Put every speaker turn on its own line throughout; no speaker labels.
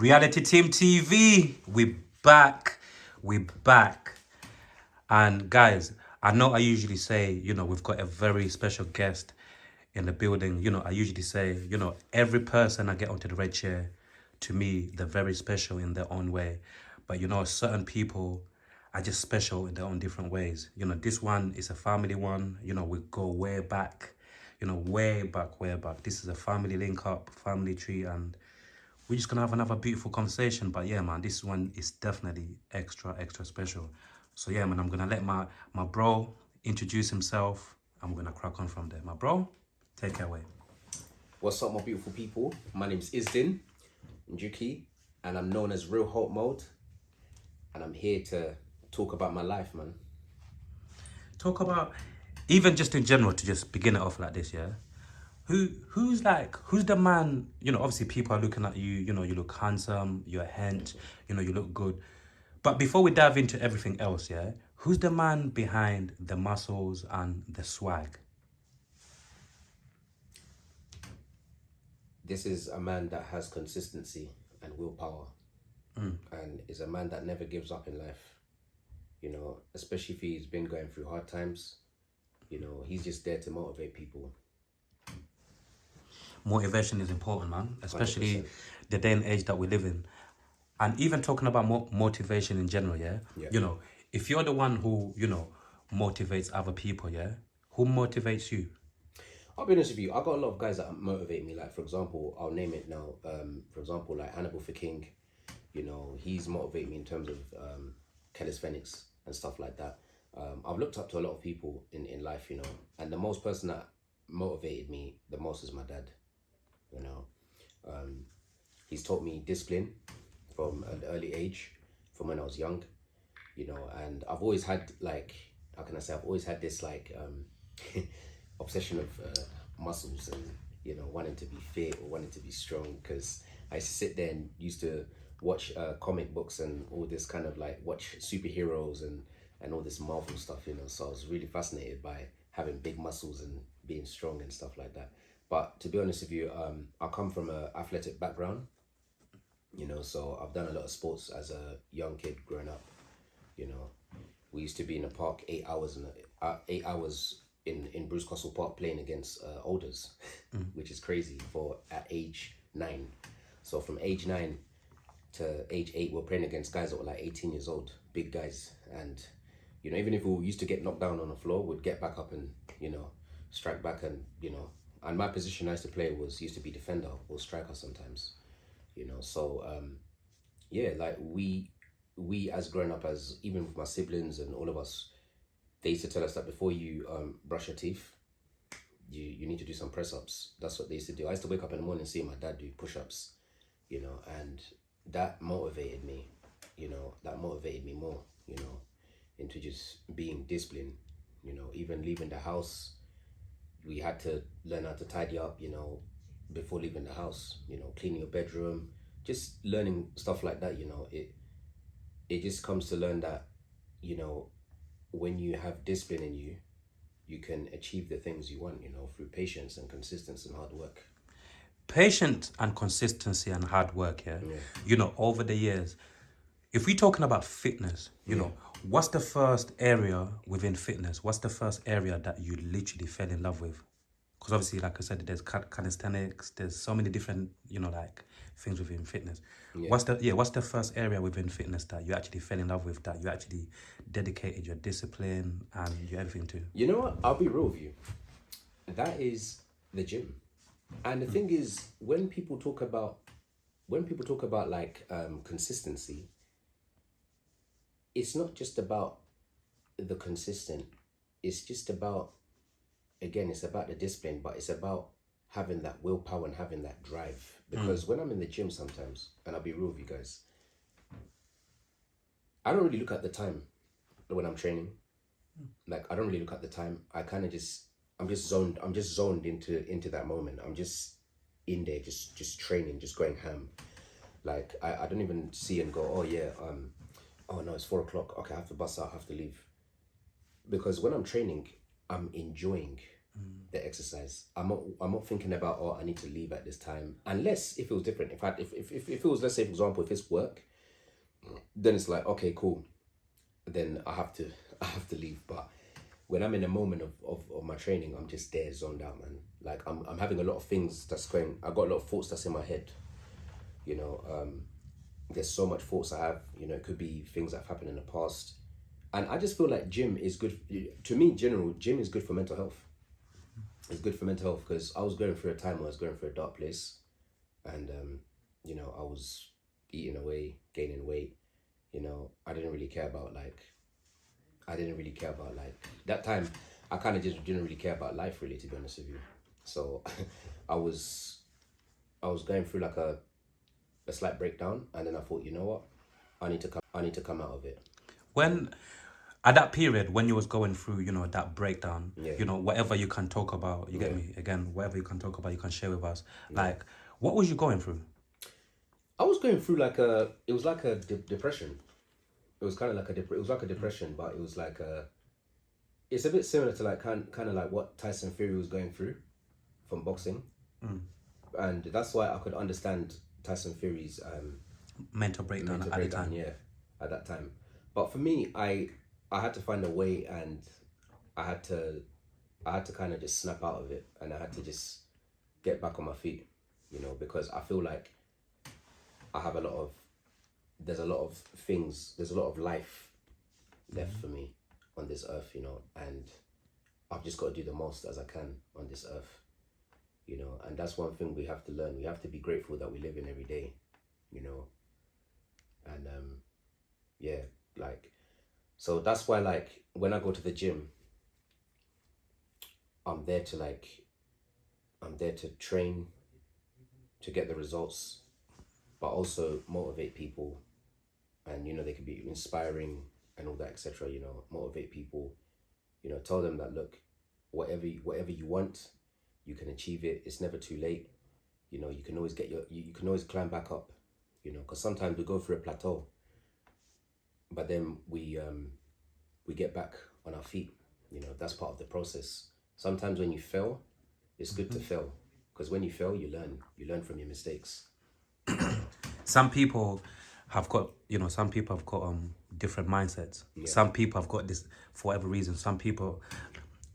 Reality Team TV, we back. We back. And guys, I know I usually say, we've got a very special guest in the building. I usually say, every person I get onto the red chair, to me, they're very special in their own way. But certain people are just special in their own different ways. This one is a family one. We go way back, way back, way back. This is a family link up, family tree, and we're just gonna have another beautiful conversation. But yeah, man, this one is definitely extra, extra special. So yeah, man, I'm gonna let my bro introduce himself. I'm gonna crack on from there. My bro, take it away.
What's up, my beautiful people? My name's Izdin Njuki, and I'm known as Real Hope Mode. And I'm here to talk about my life, man.
Talk about, even just in general, to just begin it off like this, yeah. Who's the man? Obviously people are looking at you. You look handsome. You're hench. You look good. But before we dive into everything else, yeah, who's the man behind the muscles and the swag?
This is a man that has consistency and willpower, and is a man that never gives up in life. Especially if he's been going through hard times. He's just there to motivate people.
Motivation is important, man, especially
100%.
the day and age that we live in. And even talking about motivation in general, yeah? If you're the one who, motivates other people, yeah? Who motivates you?
I'll be honest with you, I got a lot of guys that motivate me. Like, for example, I'll name it now. For example, like Hannibal for King, he's motivated me in terms of calisthenics and stuff like that. I've looked up to a lot of people in life, and the most person that motivated me the most is my dad. He's taught me discipline from an early age, from when I was young, and I've always had, like, how can I say, I've always had this like obsession of muscles and wanting to be fit or wanting to be strong, because I used to sit there and used to watch comic books and all this kind of like watch superheroes and all this Marvel stuff, so I was really fascinated by having big muscles and being strong and stuff like that. But to be honest with you, I come from an athletic background, so I've done a lot of sports as a young kid growing up. We used to be in the park 8 hours in Bruce Castle Park playing against olders, which is crazy for at age 9. So from age 9 to age 8, we're playing against guys that were like 18 years old, big guys. And, even if we used to get knocked down on the floor, we'd get back up and, strike back and my position I used to play used to be defender or striker sometimes, so like we as growing up, as even with my siblings and all of us, they used to tell us that before you brush your teeth, you need to do some press-ups. That's what they used to do. I used to wake up in the morning and see my dad do push-ups, and that motivated me, more, into just being disciplined. Even leaving the house, we had to learn how to tidy up, before leaving the house, cleaning your bedroom, just learning stuff like that. It just comes to learn that, when you have discipline in you, you can achieve the things you want, through patience and consistency and hard work.
Patience and consistency and hard work, yeah? Over the years, if we're talking about fitness, what's the first area within fitness? What's the first area that you literally fell in love with? Because obviously, like I said, there's calisthenics, there's so many different, like things within fitness. What's the first area within fitness that you actually fell in love with, that you actually dedicated your discipline and your everything to?
You know what? I'll be real with you. That is the gym. And the thing is, when people talk about like consistency, it's not just about the consistent. It's just about, again, it's about the discipline, but it's about having that willpower and having that drive. Because when I'm in the gym sometimes, and I'll be real with you guys, I don't really look at the time when I'm training. Like, I don't really look at the time. I kind of I'm just zoned into that moment. I'm just in there, just training, just going ham. Like, I don't even see and go, oh yeah, oh no, it's 4 o'clock. Okay, I have to bust out, I have to leave. Because when I'm training, I'm enjoying the exercise. I'm not thinking about, oh, I need to leave at this time, unless if it was different. In fact, if it was, let's say for example, if it's work, then it's like, okay, cool, then I have to I have to leave. But when I'm in a moment of my training, I'm just there zoned out, man. Like I'm having a lot of things that's going. I got a lot of thoughts that's in my head. You know, there's so much thoughts I have. You know, it could be things that have happened in the past, and I just feel like gym is good. To me, in general, gym is good for mental health. It's good for mental health because I was going through a time where I was going through a dark place, and you know, I was eating away, gaining weight. You know, I didn't really care about like that time. I kind of just didn't really care about life, really, to be honest with you. So I was going through like a slight breakdown, and then I thought, you know what, I need to come out of it.
When at that period when you was going through, you know, that breakdown,
Yeah.
you know, whatever you can talk about, you get me, again, whatever you can talk about, you can share with us. Like, what was you going through?
I was going through like it was like a depression. It was kind of like it was like a depression, but it was like it's a bit similar to like kind of like what Tyson Fury was going through from boxing, and that's why I could understand Tyson Fury's
Mental breakdown
mental
at the
breakdown,
time.
yeah, at that time. But for me, I had to find a way, and I had to kind of just snap out of it, and I had to just get back on my feet, you know, because I feel like I have there's a lot of things, there's a lot of life left for me on this earth, you know, and I've just got to do the most as I can on this earth, you know, and that's one thing we have to learn. We have to be grateful that we live in every day, you know, and yeah, like, so that's why, like, when I go to the gym, I'm there to like, I'm there to train, to get the results, but also motivate people, and you know, they can be inspiring and all that, etc. You know, motivate people, you know, tell them that, look, whatever you want, you can achieve it. It's never too late. You know, you can always you can always climb back up, you know, because sometimes we go through a plateau, but then we get back on our feet. You know, that's part of the process. Sometimes when you fail, it's good to fail, because when you fail, you learn from your mistakes.
Some people have got, you know, some people have got different mindsets. Some people have got this for whatever reason. Some people,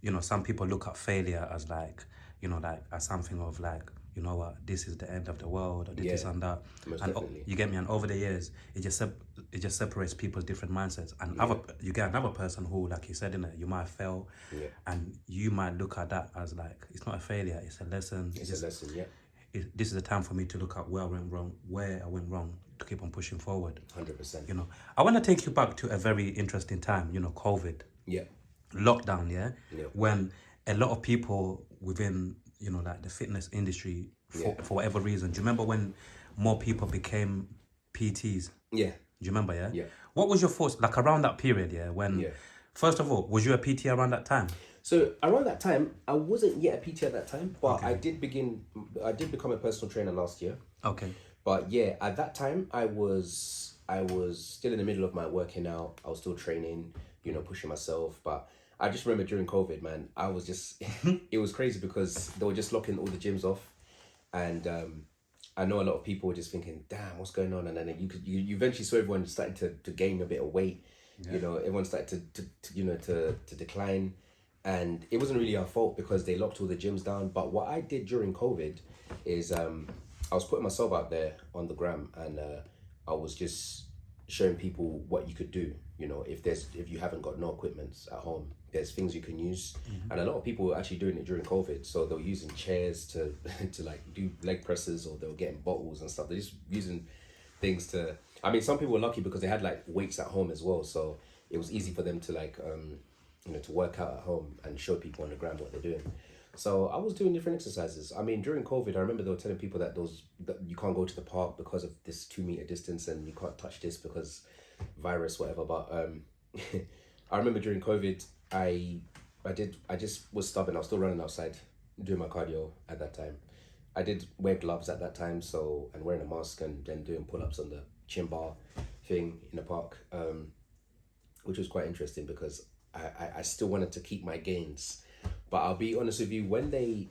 you know, some people look at failure as like, you know, like as something of like, you know what, this is the end of the world, or this
Yeah,
and that.
most
And
definitely.
you get me. And over the years, it just separates people's different mindsets. And other, you get another person who, like you said, in it, you might fail, and you might look at that as like, it's not a failure, it's a lesson.
It's a lesson, yeah.
This is the time for me to look at where I went wrong, to keep on pushing forward.
100%.
You know, I want to take you back to a very interesting time. You know, COVID,
Yeah.
lockdown, yeah,
Yeah.
when a lot of people within, you know, like the fitness industry, for whatever reason. Do you remember when more people became PTs?
Yeah.
Do you remember? Yeah.
Yeah.
What was your thoughts like around that period? Yeah, when first of all, was you a PT around that time?
So around that time, I wasn't yet a PT at that time, but I did become a personal trainer last year.
Okay.
But yeah, at that time, I was still in the middle of my working out. I was still training, you know, pushing myself. But I just remember during COVID, man, I was just, it was crazy because they were just locking all the gyms off. And I know a lot of people were just thinking, damn, what's going on? And then you eventually saw everyone starting to gain a bit of weight. You know, everyone started to decline. And it wasn't really our fault because they locked all the gyms down. But what I did during COVID is I was putting myself out there on the gram, and I was just showing people what you could do. You know, if you haven't got no equipment at home, there's things you can use. And a lot of people were actually doing it during COVID. So they were using chairs to like do leg presses, or they were getting bottles and stuff. They're just using things to, I mean, some people were lucky because they had like weights at home as well. So it was easy for them to like, you know, to work out at home and show people on the ground what they're doing. So I was doing different exercises. I mean, during COVID, I remember they were telling people that you can't go to the park because of this 2 meter distance, and you can't touch this because virus, whatever. But I remember during COVID, I just was stubborn. I was still running outside, doing my cardio at that time. I did wear gloves at that time, so, and wearing a mask, and then doing pull-ups on the chin bar thing in the park, which was quite interesting because I still wanted to keep my gains, But I'll be honest with you, when they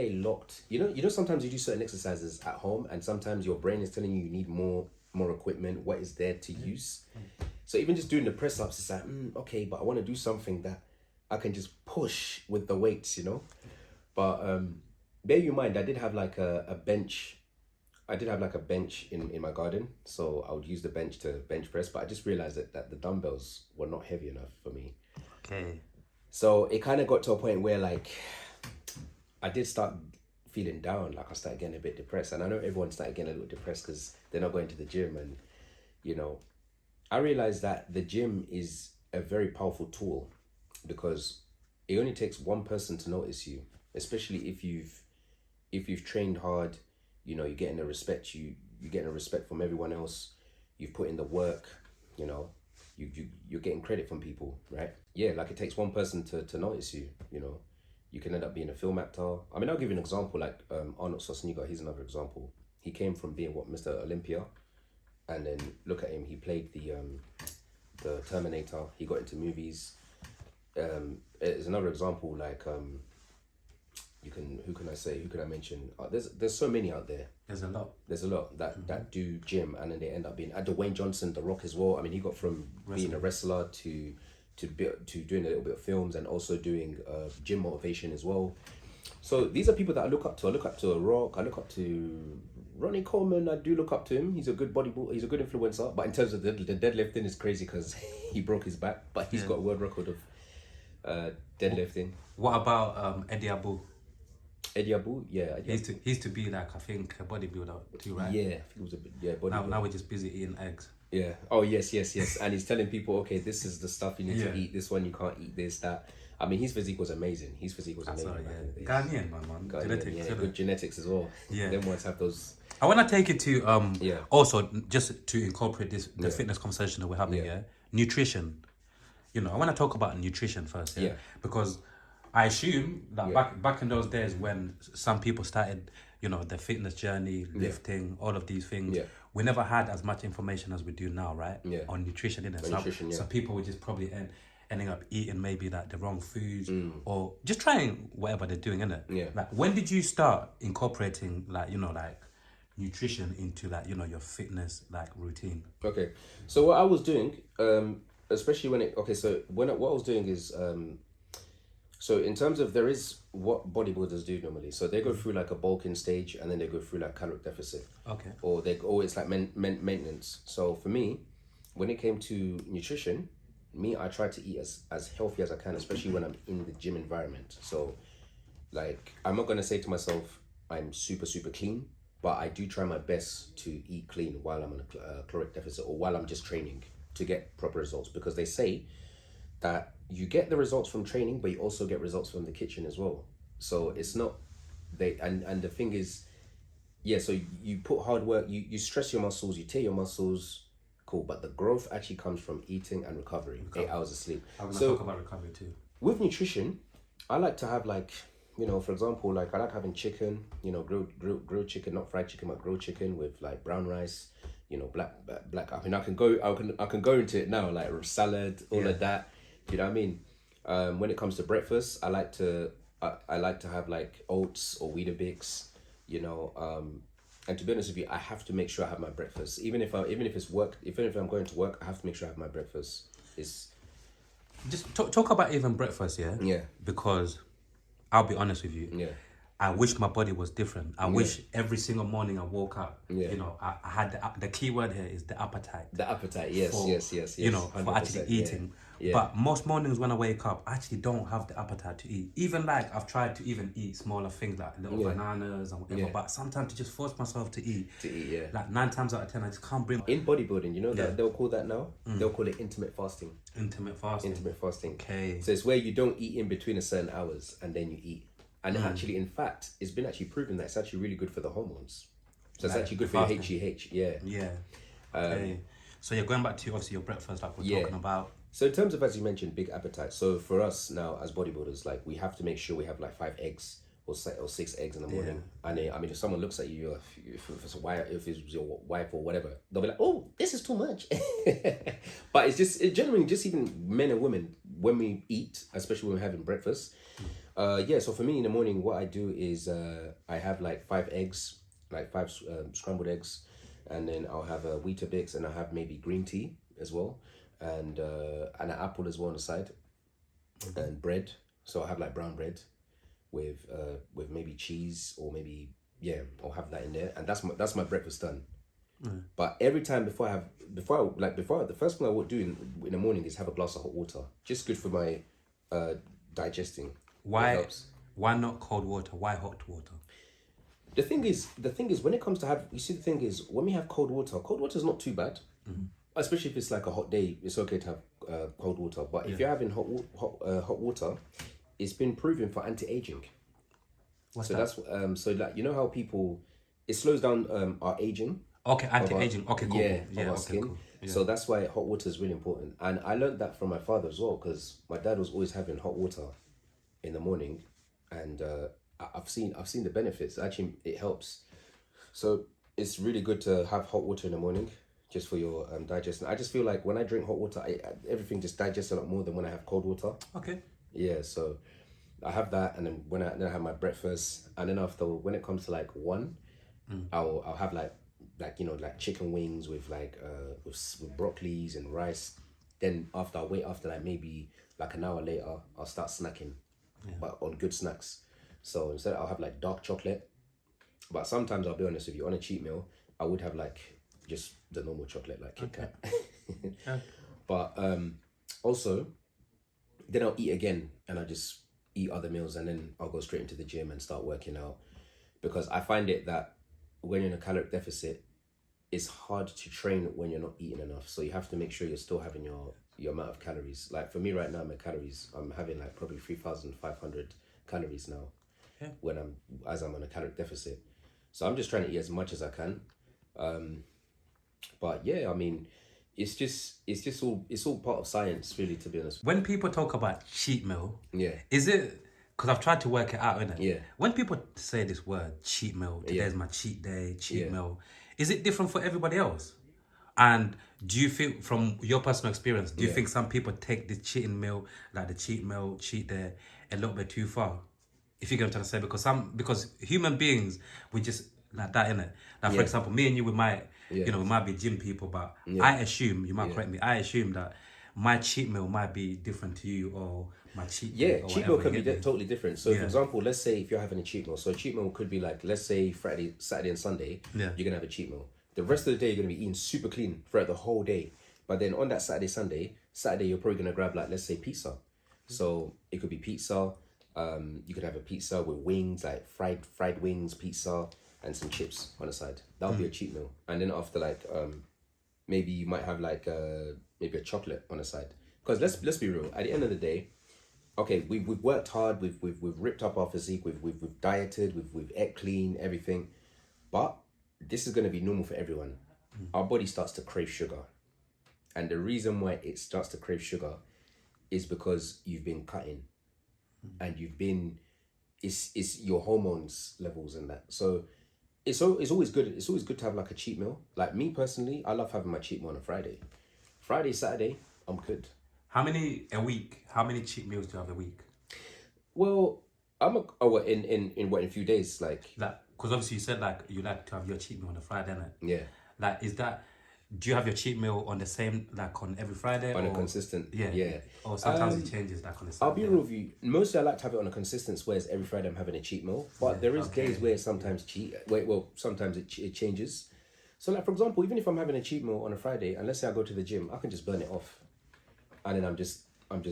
locked, you know, sometimes you do certain exercises at home, and sometimes your brain is telling you you need more equipment. What is there to use? So even just doing the press ups, it's like, okay, but I want to do something that I can just push with the weights, you know. But bear in mind, I did have like a bench. I did have like a bench in my garden, so I would use the bench to bench press. But I just realized that the dumbbells were not heavy enough for me.
Okay.
So it kind of got to a point where like I did start feeling down. Like I started getting a bit depressed, and I know everyone started getting a little depressed because they're not going to the gym. And you know, I realized that the gym is a very powerful tool because it only takes one person to notice you, especially if you've trained hard. You know, you're getting you're getting a respect from everyone else. You've put in the work. You know, you're getting credit from people, right? Yeah, like it takes one person to notice you. You know, you can end up being a film actor. I mean, I'll give you an example. Like Arnold Schwarzenegger, he's another example. He came from being Mr. Olympia, and then look at him. He played the Terminator. He got into movies. It's another example. Like who can I mention? There's so many out there.
There's a lot.
There's a lot that do gym, and then they end up being Dwayne Johnson, The Rock as well. I mean, he got from being a wrestler to doing a little bit of films and also doing gym motivation as well. So these are people that I look up to. I look up to The Rock. I look up to Ronnie Coleman. I do look up to him. He's a good he's a good influencer. But in terms of the deadlifting, is crazy because he broke his back, but he's got a world record of deadlifting.
What about Eddie Abu?
Eddie Abu, yeah.
He used to be like, I think, a bodybuilder too, right?
Yeah, I think it was a bit, bodybuilder.
Now we're just busy eating eggs.
Yeah. Oh, yes. And he's telling people, okay, this is the stuff you need to eat. This one you can't eat. This, that. I mean, his physique was amazing.
Ghanaian, man.
Genetics, good genetics as well.
Yeah.
Them ones have those.
I want to take it to also just to incorporate the fitness conversation that we're having. Yeah. Nutrition. You know, I want to talk about nutrition first. Yeah. Because I assume that back in those days when some people started, you know, the fitness journey, lifting, all of these things, we never had as much information as we do now, right?
Yeah.
On nutrition, innit? So people would just probably ending up eating maybe like the wrong foods or just trying whatever they're doing, innit?
Yeah.
Like, when did you start incorporating like, you know, like nutrition into like, you know, your fitness like routine?
Okay. So what I was doing, especially what I was doing is, so in terms of there is what bodybuilders do normally. So they go through like a bulking stage and then they go through like caloric deficit.
Okay.
Or it's like maintenance. So for me, when it came to nutrition, I try to eat as healthy as I can, especially when I'm in the gym environment. So like, I'm not going to say to myself, I'm super, super clean, but I do try my best to eat clean while I'm on a caloric deficit or while I'm just training to get proper results, because they say that you get the results from training, but you also get results from the kitchen as well. So it's not and the thing is, so you put hard work, you stress your muscles, you tear your muscles, cool, but the growth actually comes from eating and recovery. 8 hours of sleep.
I'm gonna talk about recovery too.
With nutrition, I like to have like, you know, for example, like I like having chicken, you know, grilled chicken, not fried chicken, but grilled chicken with like brown rice, you know, black. I mean, I can go into it now, like salad, all of that. You know what I mean? When it comes to breakfast, I like to have like oats or Weetabix, you know. And to be honest with you, I have to make sure I have my breakfast. Even if I'm going to work, I have to make sure I have my breakfast. It's
just talk about even breakfast, yeah.
Yeah.
Because I'll be honest with you.
Yeah.
I wish my body was different. I wish every single morning I woke up, you know, I had the key word here is the appetite.
The appetite, yes.
You know, for actually eating.
Yeah.
But most mornings when I wake up, I actually don't have the appetite to eat. Even like I've tried to even eat smaller things like little bananas and whatever. But sometimes to just force myself to eat. Like 9 times out of 10, I just can't bring.
In bodybuilding, you know that they'll call that now. They'll call it intermittent fasting.
Intermittent fasting. Okay.
So it's where you don't eat in between a certain hours and then you eat. And actually, in fact, it's been actually proven that it's actually really good for the hormones. So it's actually good for your HGH. Yeah.
Okay. So you're going back to obviously your breakfast, like we're talking about.
So in terms of, as you mentioned, big appetite. So for us now as bodybuilders, like we have to make sure we have like 5 eggs or 6 eggs in the morning. And I mean, if someone looks at you, if it's your wife or whatever, they'll be like, "Oh, this is too much." But it's generally just even men and women, when we eat, especially when we're having breakfast, Yeah, so for me in the morning, what I do is I have like 5 eggs, like five scrambled eggs, and then I'll have a Weetabix, and I have maybe green tea as well, and an apple as well on the side, and bread. So I have like brown bread with maybe cheese, or maybe, yeah, I'll have that in there, and that's my breakfast done. But every time before the first thing I would do in the morning is have a glass of hot water. Just good for my digesting. It
Why?
helps.
Why not cold water? Why hot water?
The thing is, when it comes to have, you see, the thing is, when we have cold water is not too bad, especially if it's like a hot day. It's okay to have cold water, but if you're having hot water, it's been proven for anti-aging.
What's
So
that?
that's so like, you know how people, it slows down our aging.
Okay, anti-aging. Okay, cool.
Yeah,
Yeah,
of our
okay,
skin.
cool. Yeah.
So that's why hot water is really important. And I learned that from my father as well, because my dad was always having hot water in the morning, and I've seen the benefits. Actually, it helps. So it's really good to have hot water in the morning, just for your digestion. I just feel like when I drink hot water, everything just digests a lot more than when I have cold water.
Okay.
Yeah, so I have that, and then then I have my breakfast, and then after, when it comes to like 1, I'll have like, like chicken wings with like with broccolis and rice. Then I'll wait after like maybe like an hour later, I'll start snacking, but on good snacks. So instead I'll have like dark chocolate, but sometimes I'll be honest with you, on a cheat meal I would have like just the normal chocolate, like Kit Kat.
Yeah.
But also, then I'll eat again, and I just eat other meals, and then I'll go straight into the gym and start working out, because I find it that when you're in a caloric deficit, it's hard to train when you're not eating enough. So you have to make sure you're still having your amount of calories. Like for me right now, my calories, I'm having like probably 3,500 calories now, when I'm on a caloric deficit. So I'm just trying to eat as much as I can. But yeah, I mean, it's all part of science, really, to be honest.
When people talk about cheat meal,
Yeah.
is it, because I've tried to work it out, innit?
Yeah.
When people say this word, cheat meal, today's my cheat day, cheat
Yeah.
meal, is it different for everybody else? And do you think, from your personal experience, do you think some people take the cheating meal, like the cheat meal, cheat day, a little bit too far? If you get what I'm trying to say, because human beings, we just like that, innit? Like for example, me and you, we might, we might be gym people, but I assume, you might correct me, I assume that my cheat meal might be different to you, or my cheat day, or
Cheat meal
whatever,
can
you
be
get me?
totally different. So, for example, let's say if you're having a cheat meal. So, a cheat meal could be like, let's say Friday, Saturday, and Sunday, you're going to have a cheat meal. The rest of the day, you're going to be eating super clean throughout the whole day. But then on that Saturday, you're probably going to grab, like, let's say pizza. So, it could be pizza. You could have a pizza with wings, like fried wings, pizza, and some chips on the side. That would be a cheat meal. And then after, like, maybe you might have like maybe a chocolate on the side. Because let's be real. At the end of the day, okay, we've worked hard. We've ripped up our physique. We've dieted. We've ate clean, everything. But this is going to be normal for everyone. Our body starts to crave sugar, and the reason why it starts to crave sugar is because you've been cutting, and it's your hormones levels and that. So it's always good. It's always good to have like a cheat meal. Like me personally, I love having my cheat meal on a Friday. Friday, Saturday, I'm good.
How many a week? How many cheat meals do you have a week?
Well, in a few days, like
Because obviously you said like you like to have your cheat meal on a Friday, innit?
yeah,
Like, do you have your cheat meal on the same, like on every Friday?
on
or,
a consistent
yeah. Or sometimes it changes, like on a Saturday.
I'll be real with you. Mostly I like to have it on a consistent, whereas every Friday I'm having a cheat meal. But there is days where sometimes sometimes it changes. So like for example, even if I'm having a cheat meal on a Friday, and let's say I go to the gym, I can just burn it off, and then I'm just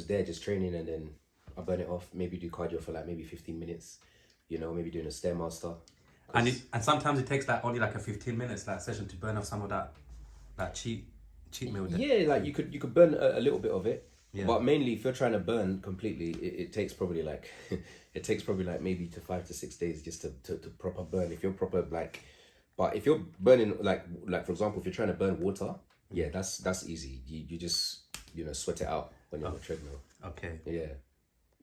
there just training, and then I burn it off. Maybe do cardio for like maybe 15 minutes. Maybe doing a stairmaster.
And sometimes it takes like only like a 15 minutes like session to burn off some of that cheat meal.
Yeah, like you could burn a little bit of it. Yeah. But mainly, if you're trying to burn completely, it takes probably like maybe 5 to 6 days just to proper burn. If you're proper like, but if you're burning like for example, if you're trying to burn water, yeah, that's easy. You just sweat it out when you're on the treadmill.
Okay.
Yeah.